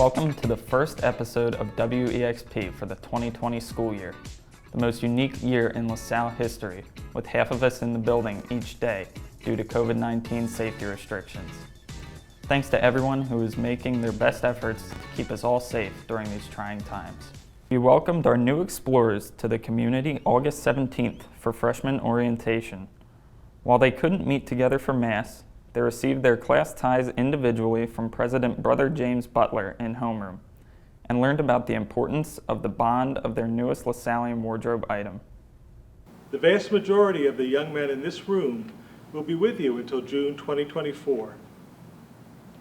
Welcome to the first episode of WEXP for the 2020 school year, the most unique year in Lasalle history, with half of us in the building each day due to COVID-19 safety restrictions. Thanks to everyone who is making their best efforts to keep us all safe during these trying times. We welcomed our new explorers to the community August 17th for freshman orientation. While they couldn't meet together for Mass, they received their class ties individually from President Brother James Butler in homeroom and learned about the importance of the bond of their newest Lasallian wardrobe item. The vast majority of the young men in this room will be with you until June 2024.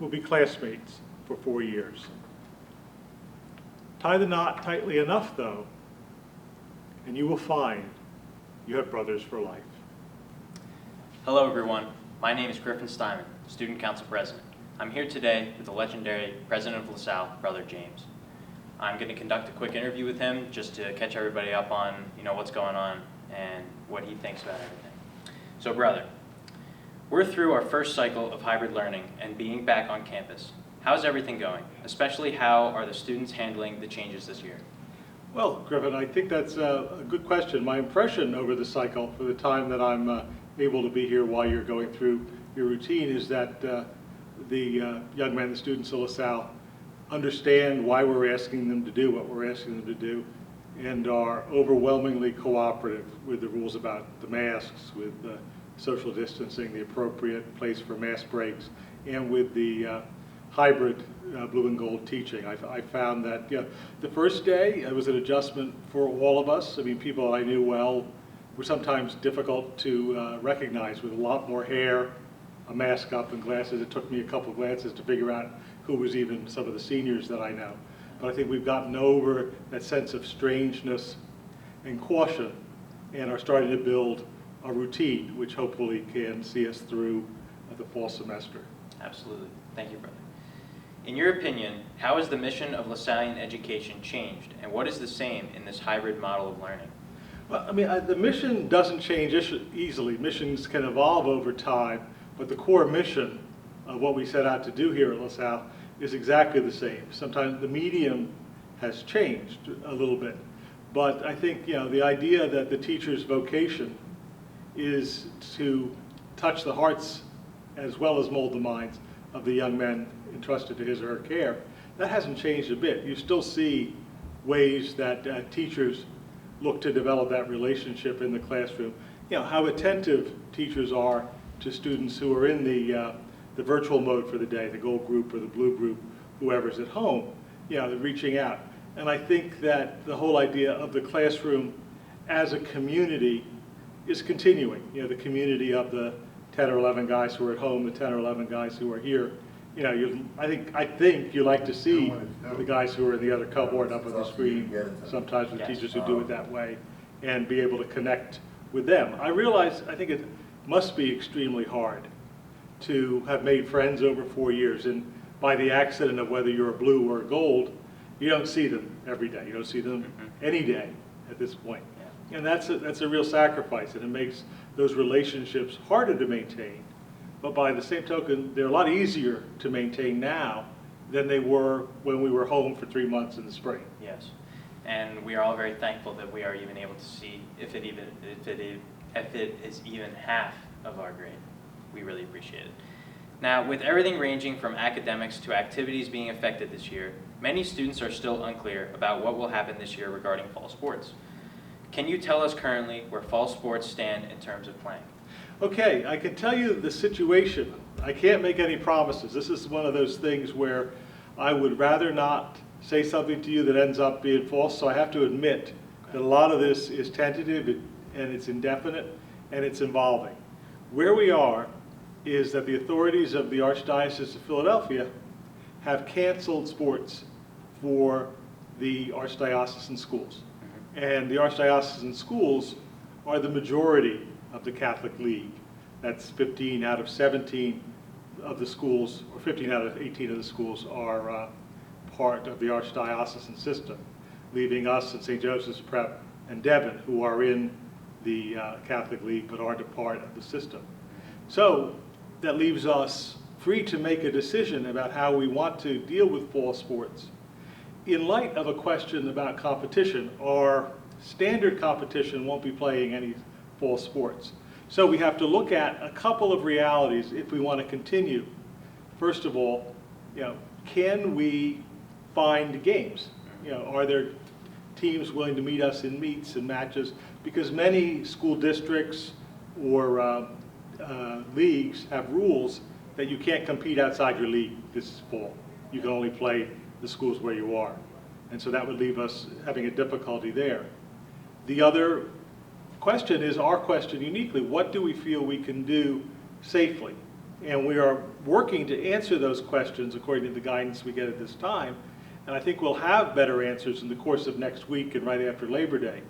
We'll be classmates for 4 years. Tie the knot tightly enough, though, and you will find you have brothers for life. Hello, everyone. My name is Griffin Steinman, Student Council President. I'm here today with the legendary President of Lasalle, Brother James. I'm going to conduct a quick interview with him just to catch everybody up on, what's going on and what he thinks about everything. So, Brother, we're through our first cycle of hybrid learning and being back on campus. How's everything going? Especially, how are the students handling the changes this year? Well, Griffin, I think that's a good question. My impression over the cycle, for the time that I'm able to be here while you're going through your routine, is that the young men, the students of LaSalle, understand why we're asking them to do what we're asking them to do and are overwhelmingly cooperative with the rules about the masks, with social distancing, the appropriate place for mask breaks, and with the hybrid blue and gold teaching. I found that the first day it was an adjustment for all of us. I mean, people I knew well were sometimes difficult to recognize with a lot more hair, a mask up, and glasses. It took me a couple of glances to figure out who was even some of the seniors that I know. But I think we've gotten over that sense of strangeness and caution and are starting to build a routine which hopefully can see us through the fall semester. Absolutely. Thank you, brother. In your opinion, how has the mission of Lasallian education changed, and what is the same in this hybrid model of learning? Well, I mean, the mission doesn't change easily. Missions can evolve over time, but the core mission of what we set out to do here at LaSalle is exactly the same. Sometimes the medium has changed a little bit, but I think the idea that the teacher's vocation is to touch the hearts as well as mold the minds of the young men entrusted to his or her care, that hasn't changed a bit. You still see ways that teachers look to develop that relationship in the classroom. How attentive teachers are to students who are in the virtual mode for the day, the gold group or the blue group, whoever's at home. They're reaching out. And I think that the whole idea of the classroom as a community is continuing. The community of the 10 or 11 guys who are at home, the 10 or 11 guys who are here. I think you like to see the guys who are in the other cupboard up on the screen, sometimes with teachers who do it that way, and be able to connect with them. I realize, I think it must be extremely hard to have made friends over 4 years, and by the accident of whether you're a blue or a gold, you don't see them every day. You don't see them any day at this point. And that's a real sacrifice, and it makes those relationships harder to maintain. But by the same token, they're a lot easier to maintain now than they were when we were home for 3 months in the spring. Yes, and we are all very thankful that we are even able to see if it is even half of our grade. We really appreciate it. Now, with everything ranging from academics to activities being affected this year, many students are still unclear about what will happen this year regarding fall sports. Can you tell us currently where fall sports stand in terms of playing? Okay, I can tell you the situation. I can't make any promises. This is one of those things where I would rather not say something to you that ends up being false, so I have to admit that a lot of this is tentative and it's indefinite and it's evolving. Where we are is that the authorities of the Archdiocese of Philadelphia have canceled sports for the Archdiocesan schools. And the Archdiocesan schools are the majority of the Catholic League. That's 15 out of 17 of the schools, or 15 out of 18 of the schools are part of the Archdiocesan system, leaving us at St. Joseph's Prep and Devon, who are in the Catholic League but aren't a part of the system. So that leaves us free to make a decision about how we want to deal with fall sports. In light of a question about competition, our standard competition won't be playing any fall sports. So we have to look at a couple of realities if we want to continue. First of all, can we find games? Are there teams willing to meet us in meets and matches? Because many school districts or leagues have rules that you can't compete outside your league this fall. You can only play the schools where you are. And so that would leave us having a difficulty there. The other question is our question uniquely. What do we feel we can do safely? And we are working to answer those questions according to the guidance we get at this time. And I think we'll have better answers in the course of next week and right after Labor Day.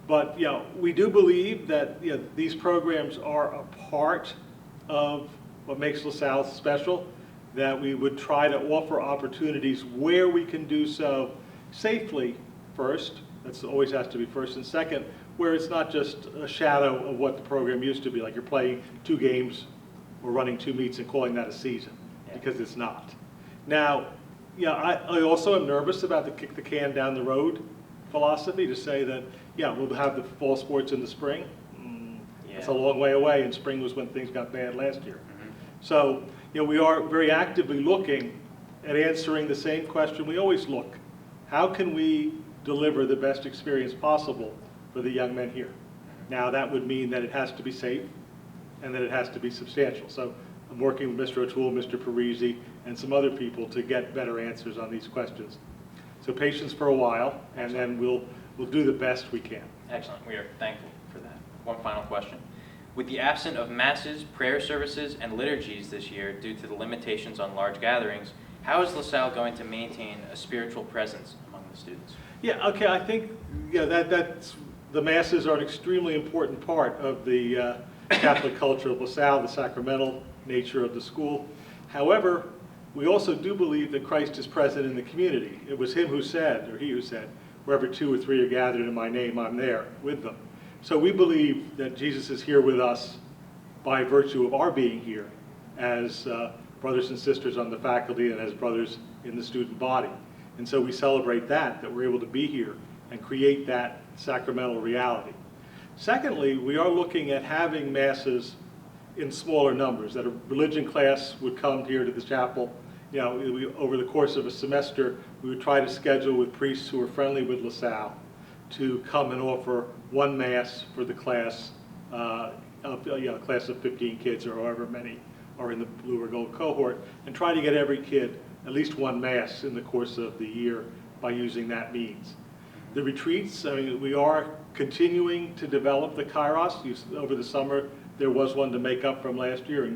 But we do believe that these programs are a part of what makes Lasalle special, that we would try to offer opportunities where we can do so safely first. That always has to be first. And second, where it's not just a shadow of what the program used to be, like you're playing 2 games or running 2 meets and calling that a season, because it's not. Now, I also am nervous about the kick the can down the road philosophy, to say that, we'll have the fall sports in the spring. It's a long way away, and spring was when things got bad last year. So, we are very actively looking at answering the same question we always look. How can we deliver the best experience possible for the young men here? Now, that would mean that it has to be safe and that it has to be substantial. So I'm working with Mr. O'Toole, Mr. Parisi, and some other people to get better answers on these questions. So patience for a while, and then we'll do the best we can. Excellent. We are thankful for that. One final question. With the absence of masses, prayer services, and liturgies this year due to the limitations on large gatherings, how is Lasalle going to maintain a spiritual presence among the students? I think that's the masses are an extremely important part of the Catholic culture of Lasalle, the sacramental nature of the school. However, we also do believe that Christ is present in the community. It was him who said, or he who said, wherever 2 or 3 are gathered in my name, I'm there with them. So we believe that Jesus is here with us by virtue of our being here as brothers and sisters on the faculty and as brothers in the student body. And so we celebrate that we're able to be here and create that sacramental reality. Secondly, we are looking at having masses in smaller numbers, that a religion class would come here to the chapel. Over the course of a semester, we would try to schedule with priests who are friendly with Lasalle to come and offer 1 mass for the class, a class of 15 kids or however many are in the blue or gold cohort, and try to get every kid at least 1 mass in the course of the year by using that means. The retreats, we are continuing to develop the Kairos. Over the summer, there was one to make up from last year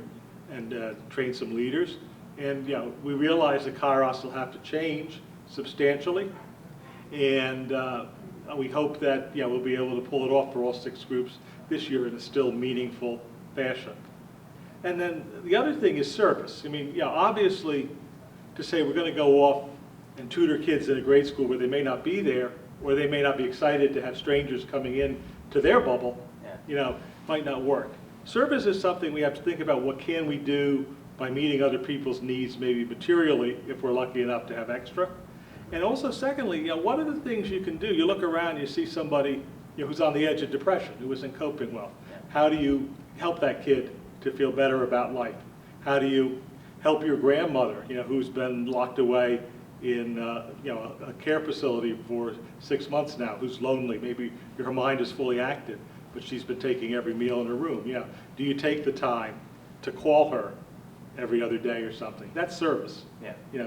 and train some leaders. And we realize the Kairos will have to change substantially. And we hope that we'll be able to pull it off for all 6 groups this year in a still meaningful fashion. And then the other thing is service. Obviously, to say we're going to go off and tutor kids in a grade school where they may not be there, or they may not be excited to have strangers coming in to their bubble, might not work. Service is something we have to think about. What can we do by meeting other people's needs, maybe materially, if we're lucky enough to have extra? And also, secondly, what are the things you can do? You look around, you see somebody who's on the edge of depression, who isn't coping well. How do you help that kid to feel better about life? How do you help your grandmother, who's been locked away in a care facility for 6 months now, who's lonely? Maybe her mind is fully active, but she's been taking every meal in her room. Do you take the time to call her every other day or something? That's service.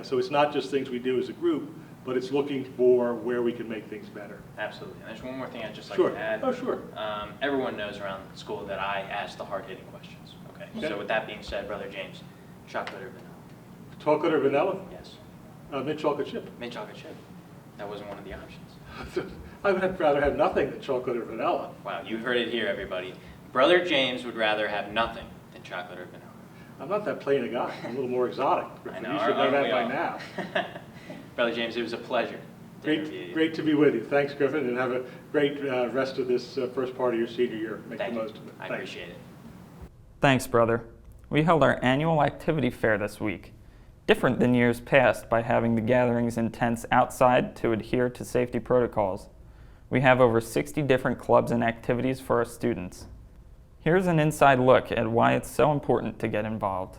So it's not just things we do as a group, but it's looking for where we can make things better. Absolutely. And there's one more thing I'd just like to add. Oh, sure. Everyone knows around school that I ask the hard-hitting questions. Okay. So with that being said, Brother James, chocolate or vanilla? Chocolate or vanilla? Yes. Mint chocolate chip. Mint chocolate chip. That wasn't one of the options. I would rather have nothing than chocolate or vanilla. Wow, you heard it here, everybody. Brother James would rather have nothing than chocolate or vanilla. I'm not that plain a guy. I'm a little more exotic. I know. You should know that by now. Brother James, it was a pleasure. Great to be with you. Thanks, Griffin, and have a great rest of this first part of your senior year. Make the most of it. I appreciate it. Thanks, brother. We held our annual activity fair this week, different than years past by having the gatherings in tents outside to adhere to safety protocols. We have over 60 different clubs and activities for our students. Here's an inside look at why it's so important to get involved.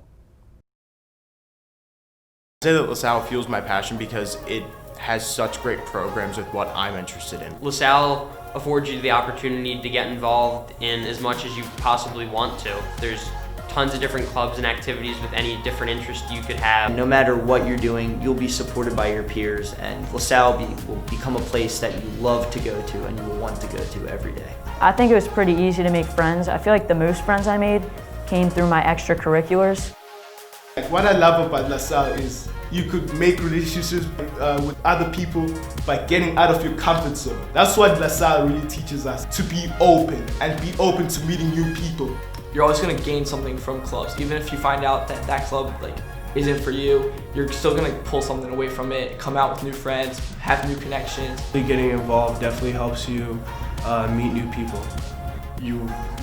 I say that Lasalle fuels my passion because it has such great programs with what I'm interested in. Lasalle affords you the opportunity to get involved in as much as you possibly want to. There's tons of different clubs and activities with any different interest you could have. No matter what you're doing, you'll be supported by your peers, and Lasalle will become a place that you love to go to and you will want to go to every day. I think it was pretty easy to make friends. I feel like the most friends I made came through my extracurriculars. What I love about Lasalle is you could make relationships with other people by getting out of your comfort zone. That's what Lasalle really teaches us, to be open and be open to meeting new people. You're always going to gain something from clubs. Even if you find out that that club isn't for you, you're still going to pull something away from it, come out with new friends, have new connections. Getting involved definitely helps you meet new people. You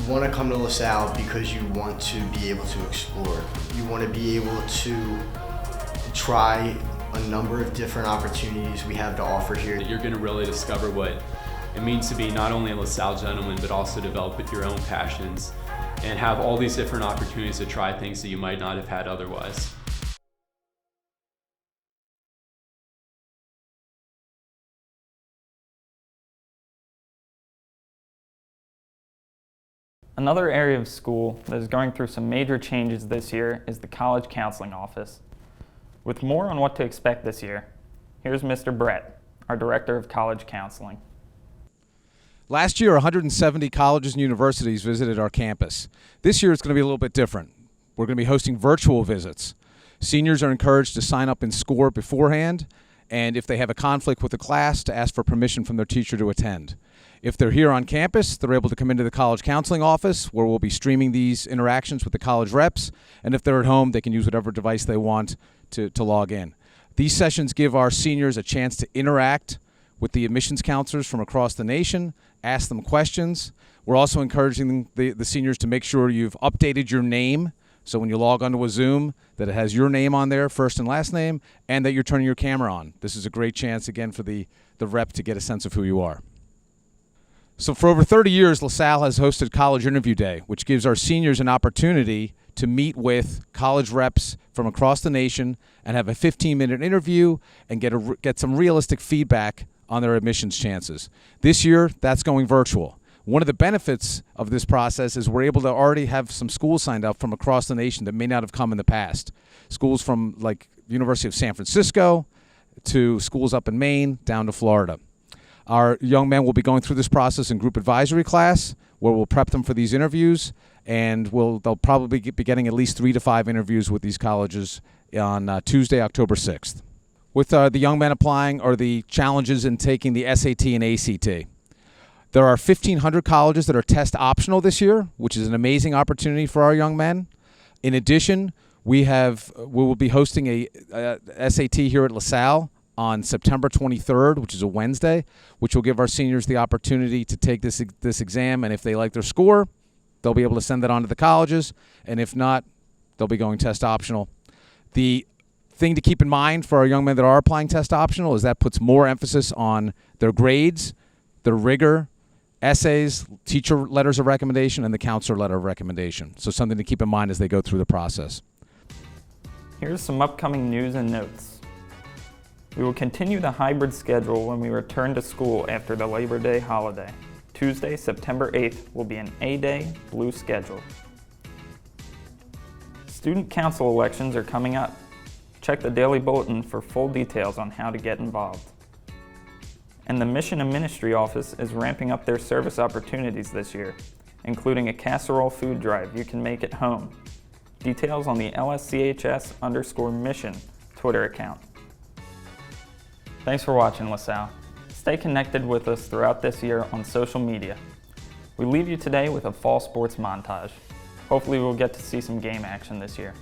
want to come to Lasalle because you want to be able to explore. You want to be able to try a number of different opportunities we have to offer here. You're going to really discover what it means to be not only a Lasalle gentleman, but also develop your own passions and have all these different opportunities to try things that you might not have had otherwise. Another area of school that is going through some major changes this year is the College Counseling Office. With more on what to expect this year, here's Mr. Brett, our Director of College Counseling. Last year, 170 colleges and universities visited our campus. This year, it's going to be a little bit different. We're going to be hosting virtual visits. Seniors are encouraged to sign up and score beforehand, and if they have a conflict with the class, to ask for permission from their teacher to attend. If they're here on campus, they're able to come into the College Counseling Office, where we'll be streaming these interactions with the college reps, and if they're at home, they can use whatever device they want to log in. These sessions give our seniors a chance to interact with the admissions counselors from across the nation, ask them questions. We're also encouraging the seniors to make sure you've updated your name, so when you log onto a Zoom, that it has your name on there, first and last name, and that you're turning your camera on. This is a great chance, again, for the rep to get a sense of who you are. So for over 30 years, Lasalle has hosted College Interview Day, which gives our seniors an opportunity to meet with college reps from across the nation and have a 15-minute interview and get some realistic feedback on their admissions chances. This year, that's going virtual. One of the benefits of this process is we're able to already have some schools signed up from across the nation that may not have come in the past. Schools from like University of San Francisco to schools up in Maine down to Florida. Our young men will be going through this process in group advisory class, where we'll prep them for these interviews, and they'll probably be getting at least 3 to 5 interviews with these colleges on Tuesday, October 6th. With the young men applying are the challenges in taking the SAT and ACT. There are 1,500 colleges that are test optional this year, which is an amazing opportunity for our young men. In addition, we will be hosting a SAT here at Lasalle on September 23rd, which is a Wednesday, which will give our seniors the opportunity to take this exam, and if they like their score, they'll be able to send that on to the colleges, and if not, they'll be going test optional. The thing to keep in mind for our young men that are applying test optional is that puts more emphasis on their grades, their rigor, essays, teacher letters of recommendation, and the counselor letter of recommendation. So something to keep in mind as they go through the process. Here's some upcoming news and notes. We will continue the hybrid schedule when we return to school after the Labor Day holiday. Tuesday, September 8th will be an A-Day blue schedule. Student council elections are coming up. Check the daily bulletin for full details on how to get involved. And the Mission and Ministry Office is ramping up their service opportunities this year, including a casserole food drive you can make at home. Details on the LSCHS_mission Twitter account. Thanks for watching, Lasalle. Stay connected with us throughout this year on social media. We leave you today with a fall sports montage. Hopefully we'll get to see some game action this year.